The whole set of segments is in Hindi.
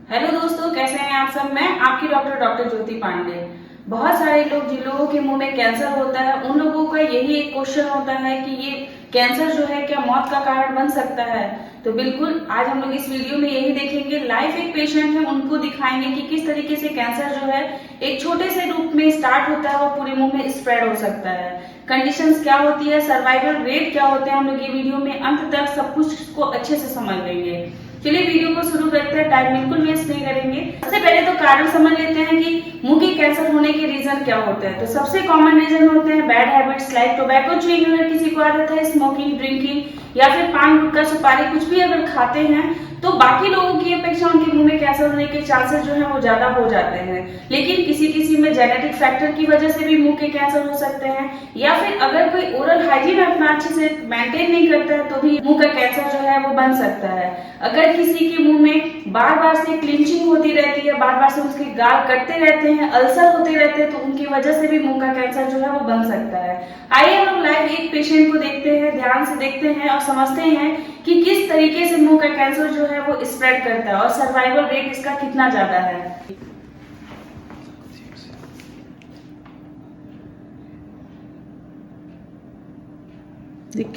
हेलो दोस्तों, कैसे हैं आप सब। मैं आपकी डॉक्टर ज्योति पांडे। बहुत सारे लोग जिन लोगों के मुंह में कैंसर होता है उन लोगों का यही एक क्वेश्चन होता है कि ये कैंसर जो है क्या मौत का कारण बन सकता है। तो बिल्कुल आज हम लोग इस वीडियो में यही देखेंगे। लाइव एक पेशेंट है, उनको दिखाएंगे कि किस तरीके से कैंसर जो है एक छोटे से रूप में स्टार्ट होता है और पूरे मुंह में स्प्रेड हो सकता है। कंडीशंस क्या होती है, सर्वाइवल रेट क्या होते हैं, हम लोग ये वीडियो में अंत तक सब कुछ को अच्छे से समझ लेंगे। चलिए वीडियो को शुरू करते हैं, टाइम बिल्कुल वेस्ट नहीं करेंगे। सबसे पहले तो कारण समझ लेते हैं कि मुंह के कैंसर होने के रीजन क्या होते हैं। तो सबसे कॉमन रीजन होते हैं bad habits like tobacco chewing, अगर किसी को आदत है स्मोकिंग, ड्रिंकिंग या फिर पान गुटखा सुपारी कुछ भी अगर खाते हैं तो बाकी लोगों की अपेक्षा उनके मुंह में कैंसर होने के चांसेस जो है वो ज्यादा हो जाते हैं। लेकिन किसी किसी में जेनेटिक फैक्टर की वजह से भी मुंह के कैंसर हो सकते हैं, या फिर अगर कोई ओरल हाइजीन अपना अच्छे से मेंटेन नहीं करता है तो भी मुंह का कैंसर जो है वो बन सकता है। अगर किसी के मुंह में बार बार से क्लिंचिंग होती रहती है, बार बार से उसके गाल कटते रहते हैं, अल्सर होते रहते हैं, तो उनकी वजह से भी मुंह का कैंसर जो है वो बन सकता है। आइए हम लाइव एक पेशेंट को देखते हैं, ध्यान से देखते हैं और समझते हैं कि किस तरीके से मुंह का कैंसर जो है वो स्प्रेड करता है और सर्वाइवल रेट इसका कितना ज्यादा है।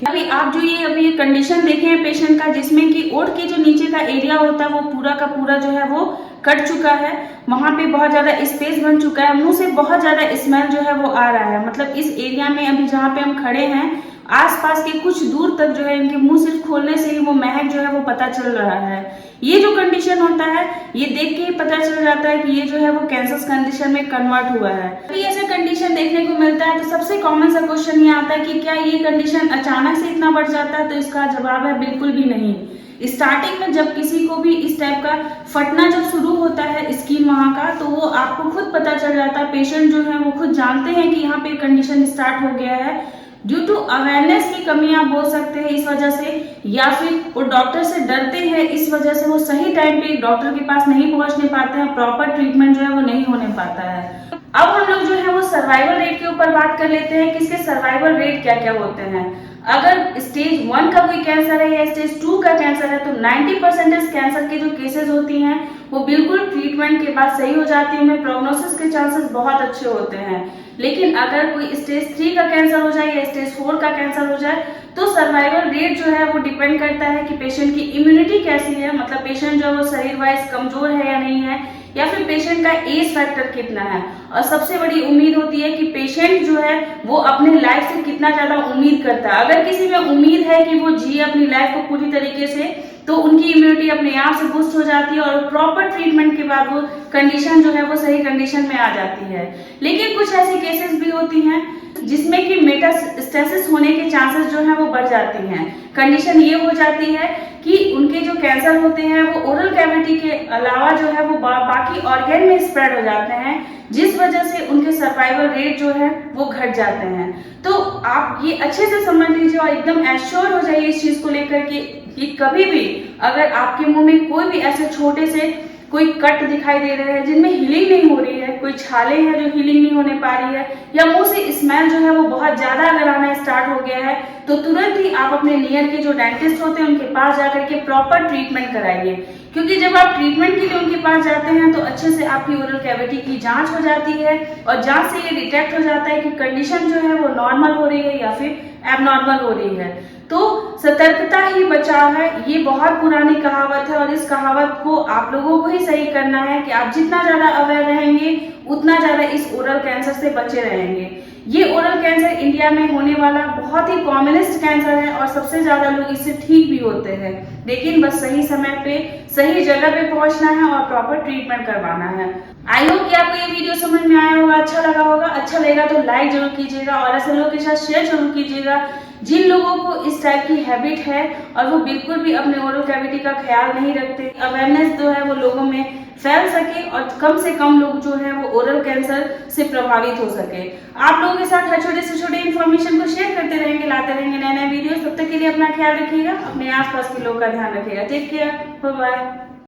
अभी आप जो ये कंडीशन देखे हैं पेशेंट का, जिसमें कि ओठ के जो नीचे का एरिया होता है वो पूरा का पूरा जो है वो कट चुका है। वहां पे बहुत ज्यादा स्पेस बन चुका है, मुंह से बहुत ज्यादा स्मेल जो है वो आ रहा है। मतलब इस एरिया में अभी जहाँ पे हम खड़े हैं आसपास के कुछ दूर तक जो है इनके मुंह सिर्फ खोलने से ही वो महक जो है वो पता चल रहा है। ये जो कंडीशन होता है ये देख के ही पता चल जाता है कि ये जो है वो कैंसर कंडीशन में कन्वर्ट हुआ है। अभी ऐसा कंडीशन देखने को मिलता है तो सबसे कॉमन सा क्वेश्चन ये आता है कि क्या ये कंडीशन अचानक से इतना बढ़ जाता है। तो इसका जवाब है बिल्कुल भी नहीं। स्टार्टिंग में जब किसी को भी इस टाइप का फटना जब शुरू होता है स्किन वहां का, तो वो आपको खुद पता चल जाता है। पेशेंट जो है वो खुद जानते हैं कि यहाँ पे कंडीशन स्टार्ट हो गया है। ड्यू टू अवेयरनेस की कमी आप बोल सकते हैं इस वजह से, या फिर वो डॉक्टर से डरते हैं इस वजह से वो सही टाइम पे डॉक्टर के पास नहीं पहुंचने पाते हैं, प्रॉपर ट्रीटमेंट जो है वो नहीं होने पाता है। अब हम लोग जो है वो सर्वाइवल रेट के ऊपर बात कर लेते हैं कि इसके सर्वाइवल रेट क्या क्या होते हैं। अगर स्टेज 1 का कोई कैंसर है या स्टेज 2 का कैंसर है तो 90% कैंसर के जो केसेस होती हैं वो बिल्कुल ट्रीटमेंट के बाद सही हो जाती है, उनमें प्रोग्नोसिस के चांसेस बहुत अच्छे होते हैं। लेकिन अगर कोई स्टेज 3 का कैंसर हो जाए या स्टेज 4 का कैंसर हो जाए तो सर्वाइवल रेट जो है वो डिपेंड करता है कि पेशेंट की इम्यूनिटी कैसी है, मतलब पेशेंट जो है वो शरीर वाइज कमजोर है या नहीं है, या फिर पेशेंट का एज फैक्टर कितना है। और सबसे बड़ी उम्मीद होती है कि पेशेंट जो है वो अपने लाइफ से कितना ज्यादा उम्मीद करता है। अगर किसी में उम्मीद है कि वो जिए अपनी लाइफ को पूरी तरीके से, तो उनकी इम्यूनिटी अपने आप से बूस्ट हो जाती है और प्रॉपर ट्रीटमेंट के बाद वो कंडीशन जो है वो सही कंडीशन में आ जाती है। लेकिन कुछ ऐसी केसेस भी होती हैं जिसमें कि मेटास्टेसिस होने के चांसेस जो है वो बढ़ जाती हैं। कंडीशन ये हो जाती है कि उनके जो कैंसर होते हैं वो ओरल कैविटी के अलावा जो है वो बाकी ऑर्गन में स्प्रेड हो जाते हैं, जिस वजह से उनके सर्वाइवल रेट जो है वो घट जाते हैं। तो आप ये अच्छे से समझ लीजिए और एकदम एश्योर हो जाइए इस चीज को लेकर कि कभी भी अगर आपके मुंह में कोई भी ऐसे छोटे से कोई कट दिखाई दे रहे हैं जिनमें हीलिंग नहीं हो रही है, कोई छाले हैं जो हीलिंग नहीं होने पा रही है, या मुंह से स्मेल जो है वो बहुत ज्यादा अगर आना स्टार्ट हो गया है, तो तुरंत ही आप अपने नियर के जो डेंटिस्ट होते हैं उनके पास जाकर के प्रॉपर ट्रीटमेंट कराइए। क्योंकि जब आप ट्रीटमेंट के लिए उनके पास जाते हैं तो अच्छे से आपकी ओरल कैविटी की जांच हो जाती है और जांच से ये डिटेक्ट हो जाता है कि कंडीशन जो है वो नॉर्मल हो रही है या फिर एबनॉर्मल हो रही है। तो सतर्कता ही बचाव है, ये बहुत पुरानी कहावत है और इस कहावत को आप लोगों को ही सही करना है कि आप जितना ज्यादा अवेयर रहेंगे उतना ज्यादा इस ओरल कैंसर से बचे रहेंगे। ये ओरल कैंसर इंडिया में होने वाला बहुत ही कॉमनेस्ट कैंसर है और सबसे ज्यादा लोग इससे ठीक भी होते हैं। लेकिन बस सही समय पे सही जगह पे पहुंचना है और प्रॉपर ट्रीटमेंट करवाना है। आई होप कि आपको ये वीडियो समझ में आया होगा, अच्छा लगा होगा। अच्छा लगेगा तो लाइक जरूर कीजिएगा और ऐसे लोगों के साथ शेयर जरूर कीजिएगा जिन लोगों को इस टाइप की हैबिट है और वो बिल्कुल भी अपने ओरल कैविटी का ख्याल नहीं रखते। अवेयरनेस जो है वो लोगों में फैल सके और कम से कम लोग जो है वो ओरल कैंसर से प्रभावित हो सके। आप लोगों के साथ हर छोटे से छोटे इन्फॉर्मेशन को शेयर करते रहेंगे, लाते रहेंगे नए नए वीडियो। तब तक के लिए अपना ख्याल रखिएगा, अपने आसपास के लोग का ध्यान रखिएगा। Take care, bye bye.